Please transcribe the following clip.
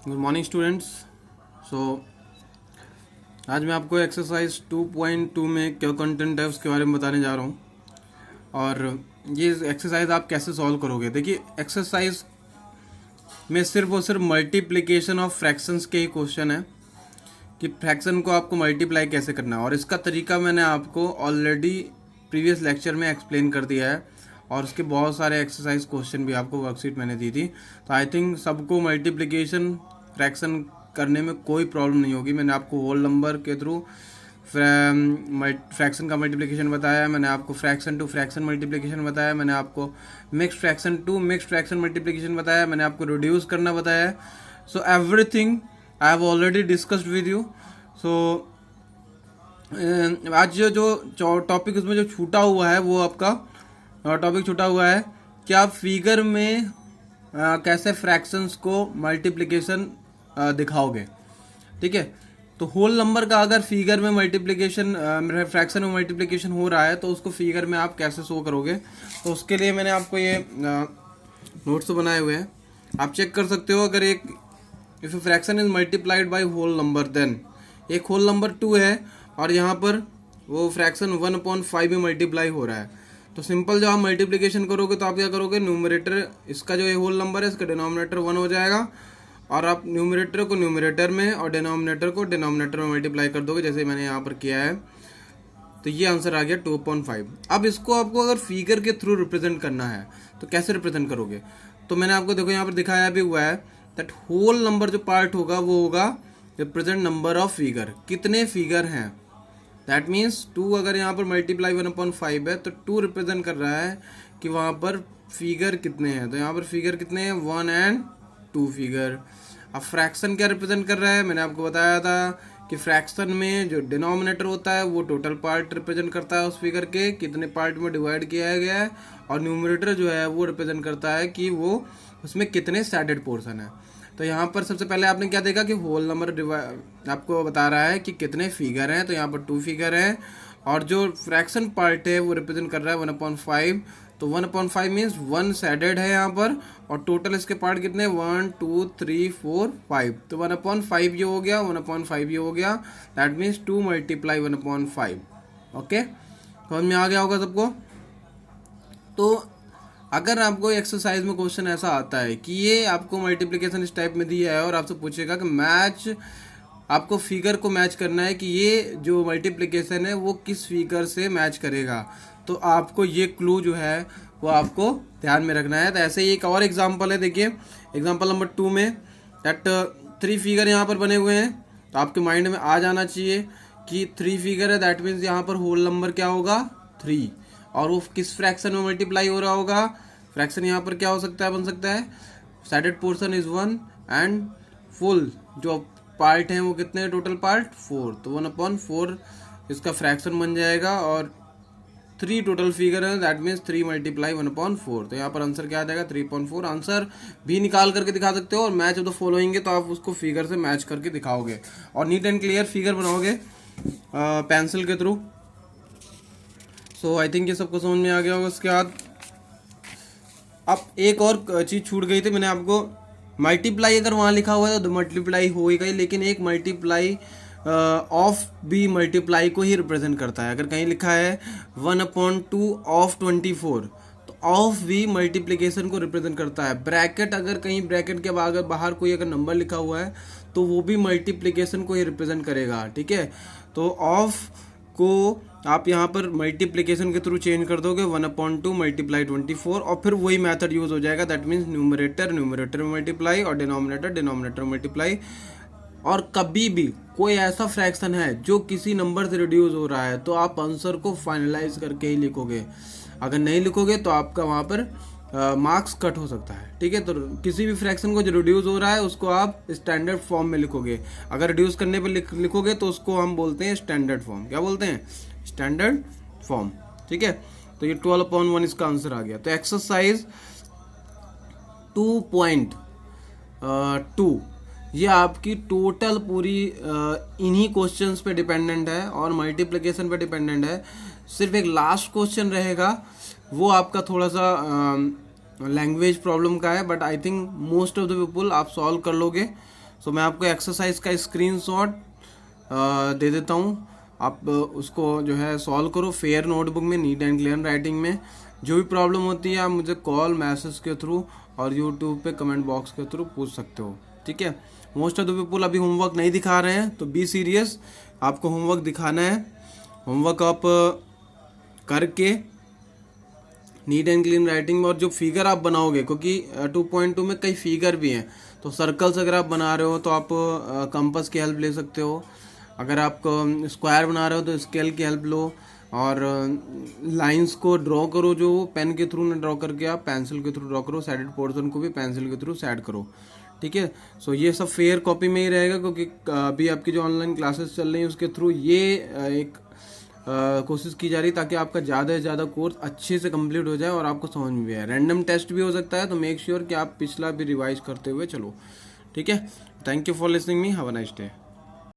Good morning students. सो आज मैं आपको एक्सरसाइज 2.2 में क्या कंटेंट है उसके बारे में बताने जा रहा हूँ। और ये एक्सरसाइज आप कैसे सॉल्व करोगे। देखिए, एक्सरसाइज में सिर्फ और सिर्फ मल्टीप्लिकेशन ऑफ फ्रैक्शंस के ही क्वेश्चन है कि फ्रैक्शन को आपको मल्टीप्लाई कैसे करना है, और इसका तरीका मैंने आपको ऑलरेडी प्रीवियस लेक्चर में एक्सप्लेन कर दिया है, और उसके बहुत सारे एक्सरसाइज क्वेश्चन भी आपको वर्कशीट मैंने दी थी। तो आई थिंक सबको मल्टीप्लिकेशन फ्रैक्शन करने में कोई प्रॉब्लम नहीं होगी। मैंने आपको होल नंबर के थ्रू फ्रैक्शन का मल्टीप्लिकेशन बताया, मैंने आपको फ्रैक्शन टू फ्रैक्शन मल्टीप्लिकेशन बताया, मैंने आपको mix fraction to mix fraction multiplication बताया, मैंने आपको रिड्यूस करना बताया है। So everything I have already discussed with you. So आज जो टॉपिक उसमें जो छूटा हुआ है वो आपका टॉपिक छूटा हुआ है कि आप फिगर में कैसे फ्रैक्शंस को मल्टीप्लिकेशन दिखाओगे। ठीक है, तो होल नंबर का अगर फिगर में मल्टीप्लिकेशन फ्रैक्शन में मल्टीप्लिकेशन हो रहा है तो उसको फिगर में आप कैसे शो करोगे। तो उसके लिए मैंने आपको ये नोट्स बनाए हुए हैं, आप चेक कर सकते हो। अगर एक if fraction is multiplied by whole number, then एक होल नंबर 2 है और यहाँ पर वो फ्रैक्शन 1/5 में मल्टीप्लाई हो रहा है। तो सिंपल जो आप मल्टीप्लिकेशन करोगे तो आप क्या करोगे, न्यूमरेटर इसका जो ये होल नंबर है इसका डिनोमिनेटर 1 हो जाएगा, और आप न्यूमरेटर को न्यूमरेटर में और डिनोमिनेटर को डिनोमिनेटर में मल्टीप्लाई कर दोगे, जैसे मैंने यहाँ पर किया है। तो ये आंसर आ गया 2/5। अब इसको आपको अगर फिगर के थ्रू रिप्रेजेंट करना है तो कैसे रिप्रेजेंट करोगे। तो मैंने आपको देखो यहाँ पर दिखाया भी हुआ है दैट होल नंबर जो पार्ट होगा वो होगा रिप्रेजेंट नंबर ऑफ फिगर, कितने फिगर हैं। दैट मीन्स 2 अगर यहाँ पर मल्टीप्लाई 1/5 है तो 2 रिप्रेजेंट कर रहा है कि वहाँ पर फिगर कितने हैं। तो यहाँ पर फिगर कितने हैं, 1 and 2 फिगर। अब फ्रैक्शन क्या रिप्रेजेंट कर रहा है, मैंने आपको बताया था कि फ्रैक्शन में जो डिनोमिनेटर होता है वो टोटल पार्ट रिप्रेजेंट करता है उस फिगर के, कितने पार्ट में डिवाइड किया गया है, और न्यूमरेटर जो है वो रिप्रेजेंट करता है कि वो उसमें कितने सैडेड पोर्शन है। तो यहाँ पर सबसे पहले आपने क्या देखा कि होल नंबर आपको बता रहा है कि कितने फिगर हैं, तो यहाँ पर 2 फिगर हैं, और जो फ्रैक्शन पार्ट है वो रिप्रेजेंट कर रहा है 1/5। तो 1/5 मीन्स 1 सैडेड है यहाँ पर, और टोटल इसके पार्ट कितने 1 2 3 4 5। तो 1/5 ये हो गया, 1/5 ये हो गया, दैट मीन्स 2 मल्टीप्लाई 1/5। ओके, समझ में आ गया होगा सबको। तो अगर आपको एक्सरसाइज में क्वेश्चन ऐसा आता है कि ये आपको मल्टीप्लिकेशन इस टाइप में दिया है और आपसे पूछेगा कि मैच, आपको फिगर को मैच करना है कि ये जो मल्टीप्लिकेशन है वो किस फिगर से मैच करेगा, तो आपको ये क्लू जो है वो आपको ध्यान में रखना है। तो ऐसे ही एक और एग्जांपल है, देखिए एग्जांपल नंबर 2 में दैट 3 फिगर यहाँ पर बने हुए हैं। तो आपके माइंड में आ जाना चाहिए कि 3 फिगर है, दैट मीन्स यहाँ पर होल नंबर क्या होगा 3, और वो किस फ्रैक्शन में मल्टीप्लाई हो रहा होगा। फ्रैक्शन यहाँ पर क्या हो सकता है, बन सकता है shaded portion is 1 and full जो पार्ट हैं वो कितने हैं, टोटल पार्ट 4। तो 1/4 इसका फ्रैक्शन बन जाएगा, और 3 टोटल फिगर है, दैट मीन्स 3 मल्टीप्लाई 1/4। तो यहाँ पर आंसर क्या आ जाएगा 3/4। आंसर भी निकाल करके दिखा सकते हो, और मैच ऑफ द फॉलोइंग है तो आप उसको फिगर से मैच करके दिखाओगे और नीट एंड क्लियर फिगर बनाओगे पेंसिल के थ्रू। सो आई थिंक ये सबको समझ में आ गया होगा। उसके बाद अब एक और चीज़ छूट गई थी, मैंने आपको मल्टीप्लाई अगर वहाँ लिखा हुआ है तो मल्टीप्लाई हो ही गई, लेकिन एक मल्टीप्लाई ऑफ भी मल्टीप्लाई को ही रिप्रेजेंट करता है। अगर कहीं लिखा है 1/2 ऑफ 24 तो ऑफ भी मल्टीप्लिकेशन को रिप्रेजेंट करता है। ब्रैकेट, अगर कहीं ब्रैकेट के बाहर कोई अगर नंबर लिखा हुआ है तो वो भी मल्टीप्लिकेशन को ही रिप्रेजेंट करेगा। ठीक है, तो ऑफ को आप यहाँ पर मल्टीप्लिकेशन के थ्रू चेंज कर दोगे 1/2 मल्टीप्लाई 24, और फिर वही मेथड यूज हो जाएगा, दैट मीन्स न्यूमरेटर में मल्टीप्लाई और डिनोमिनेटर में मल्टीप्लाई। और कभी भी कोई ऐसा फ्रैक्शन है जो किसी नंबर से रिड्यूस हो रहा है तो आप आंसर को फाइनलाइज करके ही लिखोगे, अगर नहीं लिखोगे तो आपका वहाँ पर मार्क्स कट हो सकता है। ठीक है, तो किसी भी फ्रैक्शन को जो रिड्यूस हो रहा है उसको आप स्टैंडर्ड फॉर्म में लिखोगे। अगर रिड्यूस करने पर लिखोगे तो उसको हम बोलते हैं स्टैंडर्ड फॉर्म। क्या बोलते हैं, स्टैंडर्ड फॉर्म। ठीक है, तो ये 12/1 इसका आंसर आ गया। तो एक्सरसाइज 2.2 ये आपकी टोटल पूरी इन्हीं क्वेश्चंस पे डिपेंडेंट है और मल्टीप्लिकेशन पे डिपेंडेंट है। सिर्फ एक लास्ट क्वेश्चन रहेगा, वो आपका थोड़ा सा लैंग्वेज प्रॉब्लम का है, but I think most of the people आप सॉल्व कर लोगे। सो मैं आपको एक्सरसाइज का स्क्रीनशॉट दे देता हूँ, आप उसको जो है सॉल्व करो फेयर नोटबुक में, नीट एंड क्लियर राइटिंग में। जो भी प्रॉब्लम होती है आप मुझे कॉल, मैसेज के थ्रू और यूट्यूब पे कमेंट बॉक्स के थ्रू पूछ सकते हो, ठीक है। मोस्ट ऑफ द पीपल अभी होमवर्क नहीं दिखा रहे हैं, तो बी सीरियस, आपको होमवर्क दिखाना है। होमवर्क आप करके नीट एंड क्लीन राइटिंग में, और जो फिगर आप बनाओगे, क्योंकि 2.2 में कई फिगर भी हैं, तो सर्कल्स अगर आप बना रहे हो तो आप कंपास की हेल्प ले सकते हो, अगर आप स्क्वायर बना रहे हो तो स्केल की हेल्प लो, और लाइंस को ड्रॉ करो, जो पेन के थ्रू ना ड्रॉ करके आप पेंसिल के थ्रू ड्रॉ करो, साइडेड पोर्शन को भी पेंसिल के थ्रू सेट करो, ठीक है। सो ये सब फेयर कॉपी में ही रहेगा, क्योंकि अभी आपकी जो ऑनलाइन क्लासेस चल रही हैं उसके थ्रू ये एक कोशिश की जा रही ताकि आपका ज़्यादा से ज़्यादा कोर्स अच्छे से कंप्लीट हो जाए और आपको समझ में भी आए। रैंडम टेस्ट भी हो सकता है, तो मेक श्योर कि आप पिछला भी रिवाइज करते हुए चलो, ठीक है। Thank you for listening me, have a nice day.